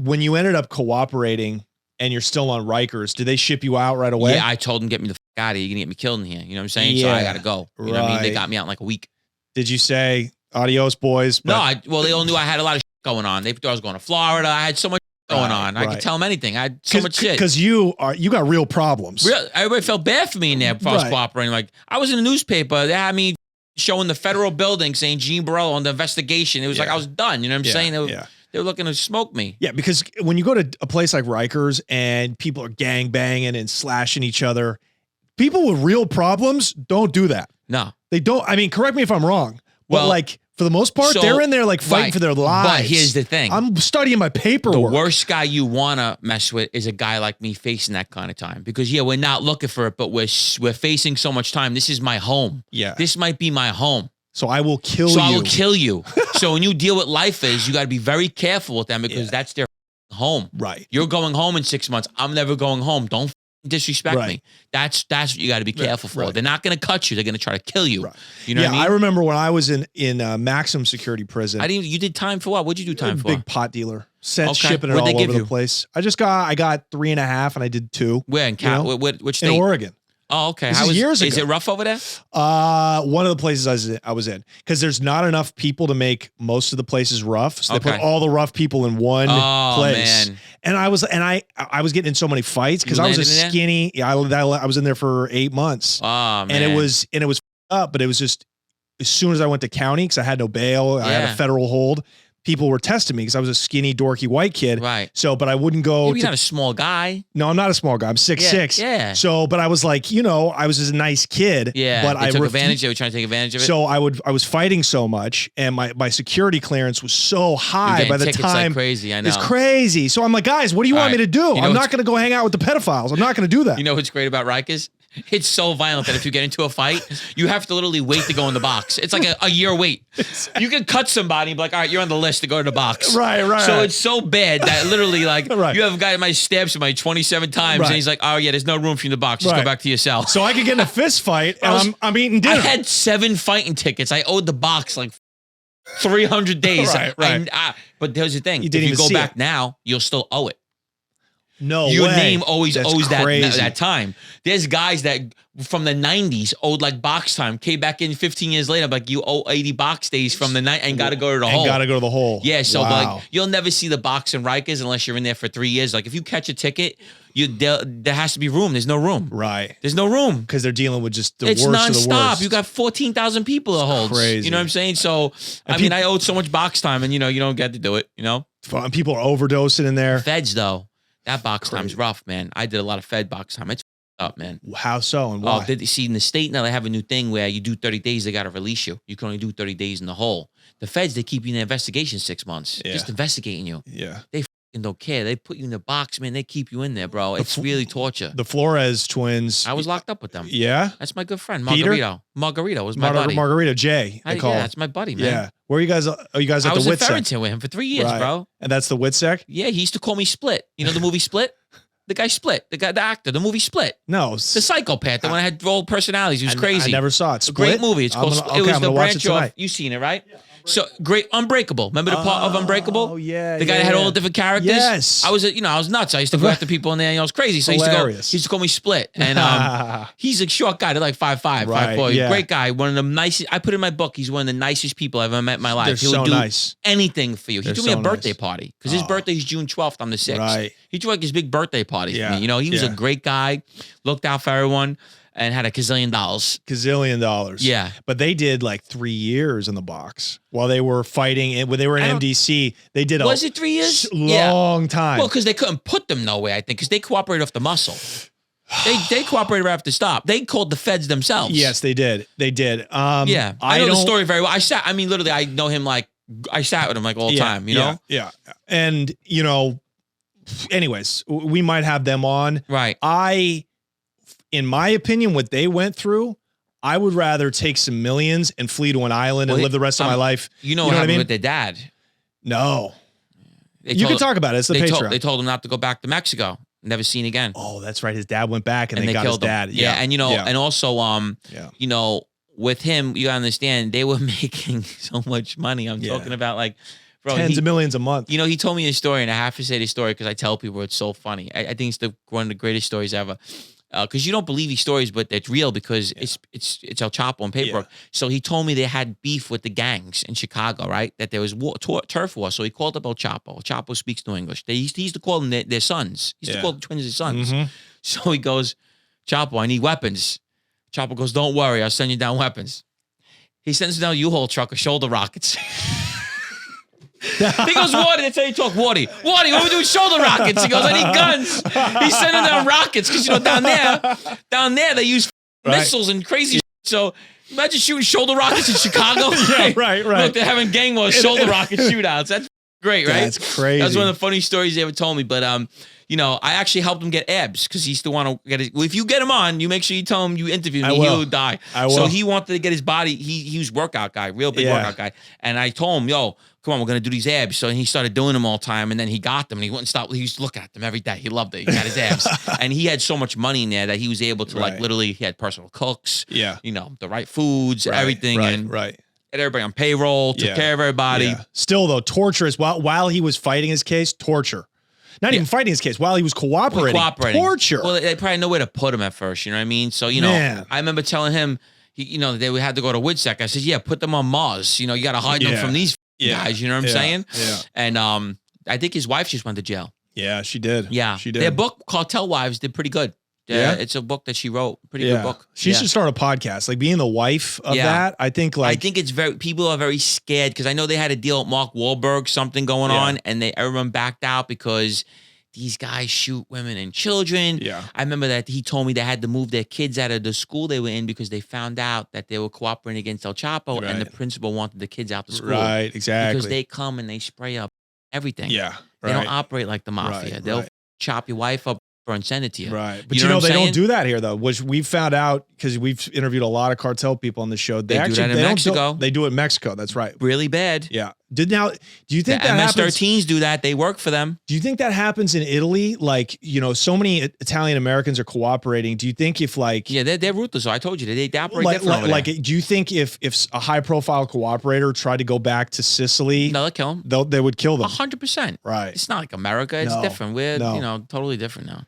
when you ended up cooperating and you're still on Rikers, did they ship you out right away? Yeah, I told them, get me the fuck out of here. You're going to get me killed in here. You know what I'm saying? So I got to go. You know what I mean? They got me out in like a week. Did you say, adios, boys? But No, well, they all knew I had a lot of shit going on. They thought I was going to Florida. I had so much going on. I could tell them anything. I had so much shit. Because you got real problems. Everybody felt bad for me in there if I was cooperating. Like, I was in the newspaper. They had me showing the federal building saying Gene Borrello on the investigation. It was like I was done. You know what I'm saying? They were looking to smoke me. Yeah, because when you go to a place like Rikers and people are gang banging and slashing each other, people with real problems don't do that. No. They don't. I mean, correct me if I'm wrong. But like, for the most part, they're in there like fighting for their lives. But here's the thing. I'm studying my paperwork. The worst guy you want to mess with is a guy like me facing that kind of time. Because, we're not looking for it, but we're facing so much time. This is my home. Yeah. This might be my home. So I will kill you. So I will kill you. So when you deal with lifers, you got to be very careful with them because that's their home. Right. You're going home in 6 months. I'm never going home. Don't disrespect me. That's what you got to be careful for. They're not going to cut you. They're going to try to kill you. You know what I mean? I remember when I was in maximum security prison. You did time for what? What'd you do time for? Big pot dealer. Shipping it all over the place. I got 3.5 and I did 2. Where in which state? In Oregon. Oh, okay. Years ago. Is it rough over there? One of the places I was in, because there's not enough people to make most of the places rough, so they put all the rough people in one place. Man. And I was getting in so many fights because I was a skinny. Yeah, I was in there for 8 months. Oh man. And it was up, but it was just as soon as I went to county because I had no bail, I had a federal hold. People were testing me because I was a skinny, dorky white kid. Right. So, but I wouldn't go. You're not a small guy. No, I'm not a small guy. I'm 6'6". Yeah. So, but I was like, I was just a nice kid. Yeah. But I took advantage. They were trying to take advantage of it. So I was fighting so much, and my security clearance was so high by the time. Like crazy. I know. It's crazy. So I'm like, guys, what do you want me to do? I'm not going to go hang out with the pedophiles. I'm not going to do that. You know what's great about Rikers? It's so violent that if you get into a fight, you have to literally wait to go in the box. It's like a year wait. You can cut somebody and be like, all right, you're on the list to go to the box. Right. So it's so bad that literally you have a guy that might stab somebody 27 times and he's like, oh yeah, there's no room for you in the box. Just go back to your cell. So I could get in a fist fight and I'm eating dinner. I had 7 fighting tickets. I owed the box like 300 days. But here's the thing. If you go back now, you'll still owe it. No Your way. name always owes crazy. that time. There's guys that from the 90s owed like box time, came back in 15 years later, like you owe 80 box days from the night and got to go to the hole. And got to go to the hole. Yeah, so like you'll never see the box in Rikers unless you're in there for 3 years. Like if you catch a ticket, there has to be room. There's no room. Right. There's no room. Because they're dealing with just the worst nonstop. of the worst. You got 14,000 people to hold. Crazy. You know what I'm saying? So, I owed so much box time and you don't get to do it, And people are overdosing in there. Feds though. That box time's rough, man. I did a lot of Fed box time. It's up, man. How so and why? See, in the state now, they have a new thing where you do 30 days, they got to release you. You can only do 30 days in the hole. The Feds, they keep you in the investigation 6 months. Just investigating you. Yeah. They fucking don't care. They put you in the box, man. They keep you in there, bro. It's really torture. The Flores twins. I was locked up with them. Yeah? That's my good friend, Margarito. Margarito was my buddy. Margarito J. Yeah, that's my buddy, man. Yeah. Where are you guys? Are you guys at the WITSEC? I was in Farrington with him for 3 years, bro. And that's the WITSEC? Yeah, he used to call me Split. You know the movie Split? The guy Split. The actor. The movie Split. No. The psychopath. The one that had role personalities. He was crazy. I never saw it. Split? A great movie. It's called Split. It was the branch off. You've seen it, right? Yeah. So great. Unbreakable. Remember the part of Unbreakable? Oh, yeah. The guy that had all the different characters? Yes. I was nuts. I used to go after people in there. I was crazy. So he used to call me Split. And he's a short guy. They're like 5'5", 5'4". Yeah. Great guy. One of the nicest. I put in my book, he's one of the nicest people I've ever met in my life. He would do anything for you. He threw me a birthday party. Because his birthday is June 12th. I'm the 6th. Right. He threw like his big birthday party for me. He was a great guy. Looked out for everyone. And had $1 gazillion. Yeah. But they did like 3 years in the box while they were fighting. When they were in MDC, they did Was it 3 years? Long time. Well, because they couldn't put them nowhere, I think, because they cooperated off the muscle. They cooperated right after stop. They called the Feds themselves. Yes, they did. They did. I know the story very well. Literally, I know him like, I sat with him like all the time, you know? Yeah. And, anyways, we might have them on. Right. In my opinion, what they went through, I would rather take some millions and flee to an island and live the rest of my life. You know what happened with their dad? No. You can talk about it. It's the Patreon. They told him not to go back to Mexico. Never seen again. Oh, that's right. His dad went back and they got his dad. Yeah. And and also, with him, you gotta understand, they were making so much money. I'm talking about like Bro, tens of millions a month. You know, he told me a story, and I have to say this story because I tell people it's so funny. I think it's one of the greatest stories ever. Because you don't believe these stories, but it's real because it's El Chapo on paperwork. Yeah. So he told me they had beef with the gangs in Chicago, right? That there was turf war. So he called up El Chapo. El Chapo speaks no English. He used to call them their sons. He used to call the twins his sons. Mm-hmm. So he goes, Chapo, I need weapons. Chapo goes, don't worry, I'll send you down weapons. He sends down a U-Haul truck of shoulder rockets. He goes, Wardy, that's how you talk, Wardy. Wardy, what are we doing shoulder rockets? He goes, I need guns. He's sending down rockets because, you know, down there they use missiles and crazy shit. So imagine shooting shoulder rockets in Chicago. Yeah, right. Look, they're having gang wars, shoulder rocket shootouts. That's great, right? That's crazy. That's one of the funny stories they ever told me. But, you know, I actually helped him get abs because he used to want to get it. Well, if you get him on, you make sure you tell him you interview me, he'll die. I will. So he wanted to get his body. He was workout guy, real big workout guy. And I told him, yo, come on, we're going to do these abs. So he started doing them all the time. And then he got them and he wouldn't stop. He used to look at them every day. He loved it. He got his abs. And he had so much money in there that he was able to like literally, he had personal cooks, you know, the right foods, everything. And had everybody on payroll, took care of everybody. Yeah. Still though, torturous while he was fighting his case, torture. Not even fighting his case, while he was cooperating. Torture. Well, they probably had no way to put him at first, you know what I mean? So, you know, I remember telling him, you know, they had to go to Woodsec. I said, yeah, put them on Mars. You know, you got to hide them from these guys, you know what I'm saying? Yeah. And I think his wife just went to jail. Yeah, she did. Yeah. She did. Their book, Cartel Wives, did pretty good. It's a book that she wrote. Pretty good book. She should start a podcast. Like being the wife of that, I think it's people are very scared because I know they had a deal with Mark Wahlberg, something going on, and everyone backed out because these guys shoot women and children. Yeah. I remember that he told me they had to move their kids out of the school they were in because they found out that they were cooperating against El Chapo and the principal wanted the kids out the school. Right, exactly. Because they come and they spray up everything. Yeah. They don't operate like the Mafia. They'll chop your wife up and send it to you. Right. But you know they don't do that here though, which we've found out because we've interviewed a lot of cartel people on the show. They do that in Mexico. They do it in Mexico. That's right. Really bad. Yeah. Do you think the that happens? MS-13s do that? They work for them. Do you think that happens in Italy? Like, you know, so many Italian Americans are cooperating. Do you think if like they're ruthless. I told you they operate different. Like, do you think if a high profile cooperator tried to go back to Sicily, no, they'll kill them. They would kill them. 100%. Right. It's not like America. It's different. We're you know totally different now.